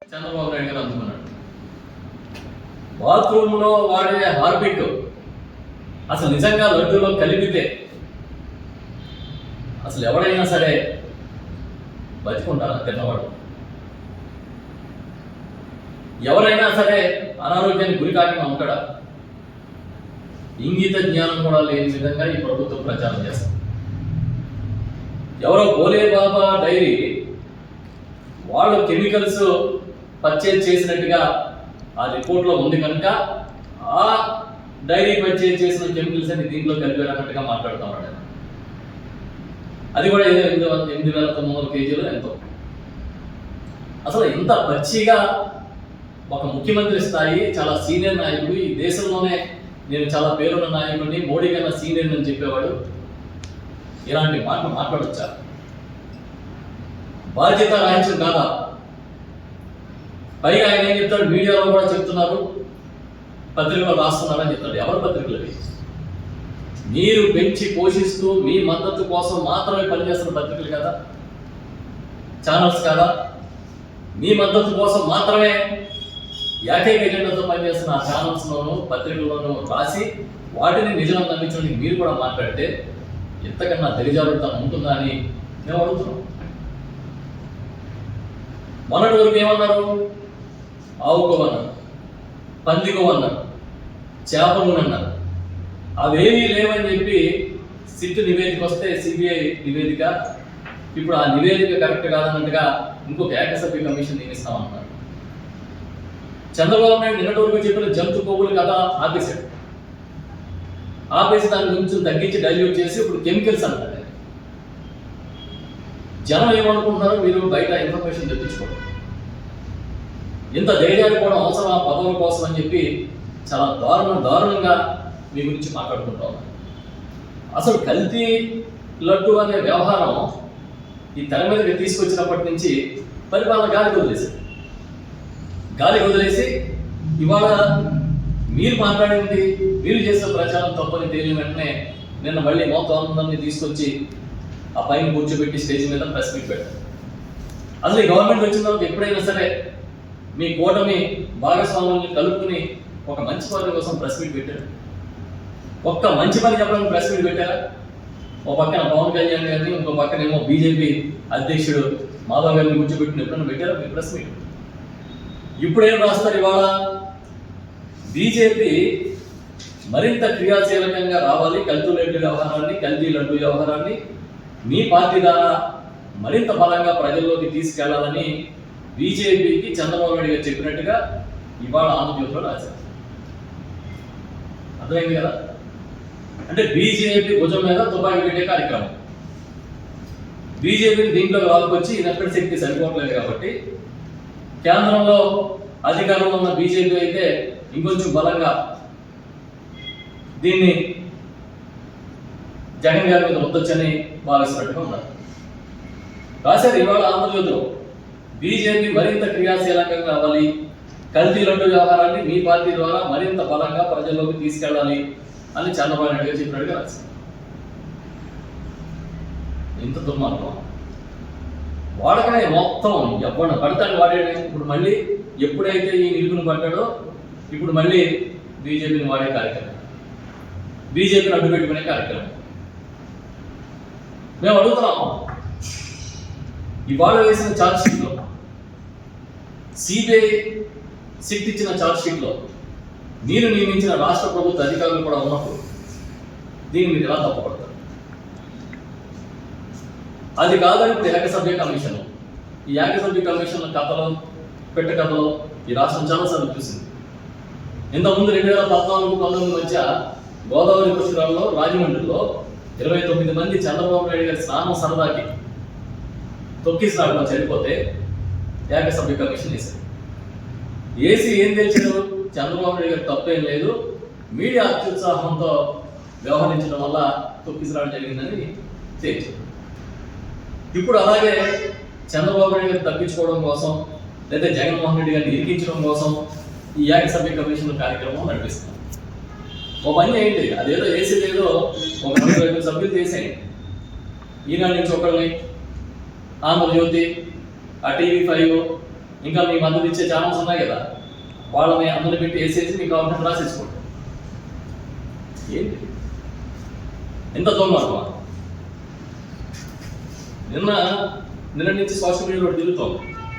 చంద్రబాబు నాయుడు గారు అందుకున్నాడు. బాత్రూంలో వాడే హార్పిక్ అసలు నిజంగా లడ్డూలో కలిపితే అసలు ఎవరైనా సరే బతికుంటారా? తిన్నవాడు ఎవరైనా సరే అనారోగ్యానికి గురి కాకుండా ఉంటాడా? ఇంగిత జ్ఞానం కూడా లేని విధంగా ఈ ప్రభుత్వం ప్రచారం చేస్తుంది. ఎవరో భోలే బాబా డైరీ వాళ్ళు కెమికల్స్ పర్చేజ్ చేసినట్టుగా ఆ రిపోర్ట్లో ఉంది కనుక ఆ డైరీ పర్చేజ్ చేసిన కెమికల్స్ అని దీంట్లో కలిపారన్నట్టుగా మాట్లాడుతున్నాడు. అది కూడా ఏదో 8,900 కేజీలు ఎంతో. అసలు ఇంత పచ్చిగా ఒక ముఖ్యమంత్రి స్థాయి చాలా సీనియర్ నాయకుడు, ఈ దేశంలోనే నేను చాలా పేరున్న నాయకుడిని, మోడీ కన్నా సీనియర్ అని చెప్పేవాడు ఇలాంటి మాటలు మాట్లాడొచ్చా? బాధ్యత రాహిత్యం కాదా? పైగా ఆయన ఏం చెప్తాడు, మీడియాలో కూడా చెప్తున్నారు, పత్రికలో రాస్తున్నారని చెప్తాడు. ఎవరి పత్రికలు అవి? మీరు పెంచి పోషిస్తూ మీ మద్దతు కోసం మాత్రమే పనిచేస్తున్న పత్రికలు కదా, ఛానల్స్ కదా? మీ మద్దతు కోసం మాత్రమే ఏకైక ఎజెండాతో పనిచేస్తున్న ఆ ఛానల్స్లోనూ పత్రికల్లోనూ రాసి వాటిని నిజం నమ్మించడానికి మీరు కూడా మాట్లాడితే ఎంతకన్నా తెలియజారుతనం ఉంటుందా అని మేము అడుగుతున్నాం. మొన్నటి వరకు ఏమన్నారు? ఆవుకోవన్నారు, పందికోవన్నారు, చేపలునన్నారు. అవేమీ లేవని చెప్పి సిట్ నివేదిక వస్తే సిబిఐ నివేదిక, ఇప్పుడు ఆ నివేదిక కరెక్ట్ కాదన్నట్టుగా ఇంకొక ఏకసభ్య కమిషన్ నియమిస్తామన్నారు. చంద్రబాబు నాయుడు నిన్నటి వరకు చెప్పిన జంతు కొవ్వులు కథ ఆపేశాడు. ఆపేసి దాని గురించి తగ్గించి డైల్యూట్ చేసి ఇప్పుడు కెమికల్స్ అంటారు. జనం ఏమనుకుంటున్నారో మీరు బయట ఇన్ఫర్మేషన్ తెప్పించుకోండి. ఇంత ధైర్యాలు కూడా అవసరం ఆ పదవుల కోసం అని చెప్పి చాలా దారుణంగా మీ గురించి మాట్లాడుకుంటా ఉన్నారు. అసలు కల్తీ లడ్డు అనే వ్యవహారం ఈ తెర మీదకి తీసుకొచ్చినప్పటి నుంచి పరిపాలన గాలికి వదిలేసి ఇవాళ మీరు మాట్లాడింది, మీరు చేసిన ప్రచారం తప్పని తేలిన వెంటనే నిన్న మళ్ళీ మొత్తం అందరినీ తీసుకొచ్చి ఆ పైన కూర్చోబెట్టి స్టేజ్ మీద ప్రెస్ మీట్ పెట్టారు. అసలు ఈ గవర్నమెంట్ వచ్చిన తర్వాత ఎప్పుడైనా సరే మీ కూటమి భాగస్వాముల్ని కలుపుకుని ఒక మంచి పని కోసం ప్రెస్ మీట్ పెట్టారు? ఒక్క మంచి పని చెప్పడానికి ప్రెస్ మీట్ పెట్టారా? ఒక పక్కన పవన్ కళ్యాణ్ గారిని, ఇంకో పక్కనేమో బీజేపీ అధ్యక్షుడు మాధవ్ గారిని కూర్చోబెట్టిన ఎప్పుడైనా పెట్టారా మీ ప్రెస్ మీట్? ఇప్పుడేం రాస్తారు? ఇవాళ బీజేపీ మరింత క్రియాశీలకంగా రావాలి, కల్తీ లడ్డు వ్యవహారాన్ని మీ పార్టీ ద్వారా మరింత బలంగా ప్రజల్లోకి తీసుకెళ్లాలని బీజేపీకి చంద్రబాబు నాయుడు గారు చెప్పినట్టుగా ఇవాళ ఆంధ్రజ్యోతిలో రాశారు. అర్థమైంది కదా? అంటే బీజేపీ భుజం మీద తుపాకీ పెట్టే కార్యక్రమం. బీజేపీని దీంట్లో వాళ్ళకొచ్చి ఇదక్కడి శక్తి సరిపోవట్లేదు కాబట్టి కేంద్రంలో అధికారంలో ఉన్న బీజేపీ అయితే ఇంకొంచెం బలంగా దీన్ని జగన్ గారి మీద వద్దొచ్చని భావిస్తున్నట్టుగా ఉన్నారు. రాశారు ఇవాళ ఆంధ్రజ్యోతిలో, బీజేపీ మరింత క్రియాశీలంగా కావాలి, కల్తీ లడ్డు వ్యవహారాన్ని మీ పార్టీ ద్వారా మరింత బలంగా ప్రజల్లోకి తీసుకెళ్ళాలి అని చంద్రబాబు నాయుడు గారు చెప్పినట్టుగా రాశారు. ఇంత దుర్మార్గం వాడకనే మొత్తం ఎవరిని పడతాడు వాడాడు. ఇప్పుడు మళ్ళీ ఎప్పుడైతే ఈ నిలుపుని పడ్డాడో ఇప్పుడు మళ్ళీ బీజేపీని వాడే కార్యక్రమం, బీజేపీని అడ్డుపెట్టుకునే కార్యక్రమం. మేము అడుగుతున్నాము, ఇవాళ వేసిన ఛార్జ్ షీట్లో, సిబిఐ సిట్ ఇచ్చిన ఛార్జ్ షీట్లో మీరు నియమించిన రాష్ట్ర ప్రభుత్వ అధికారులు కూడా ఉన్నప్పుడు దీన్ని మీరు ఎలా తప్పపడతారు? అది కాదని ఇప్పుడు ఏకసభ్య కమిషన్, ఈ ఏకసభ్య కమిషన్ కథలో కథలో ఈ రాష్ట్రం చాలాసార్లు చూసింది. ఇంతకుముందు 2014-19 మధ్య గోదావరి పుష్కరాల్లో రాజమండ్రిలో 29 మంది చంద్రబాబు నాయుడు గారి స్నానం సరదాకి తొక్కిసినాడులో చనిపోతే ఏకసభ్య కమిషన్ వేశారు. ఏసీ ఏం తెలిసాడు? చంద్రబాబు నాయుడు గారి తప్పేం లేదు, మీడియా అత్యుత్సాహంతో వ్యవహరించడం వల్ల తొక్కిసిరావడం జరిగిందని తేల్చారు. ఇప్పుడు అలాగే చంద్రబాబు నాయుడు గారిని తప్పించుకోవడం కోసం లేదా జగన్మోహన్ రెడ్డి గారిని ఇరికించడం కోసం ఈ ఏకసభ్య కమిషన్ కార్యక్రమం నడిపిస్తున్నాం. ఒక పని ఏంటి, అదేదో ఏసీ లేదో ఒక 45 సభ్యులు చేసేయండి. ఈనాడు నుంచి ఒకళ్ళని, ఆంధ్రజ్యోతి, ఆ TV5, ఇంకా మీ మద్దతు ఇచ్చే ఛానల్స్ ఉన్నాయి కదా, వాళ్ళని అందరిని పెట్టి వేసేసి మీకు కావాలంటే రాసేసుకోండి. ఏంటి ఎంత దొంగ నిన్న నుంచి సోషల్ మీడియాలో తిరుగుతాం.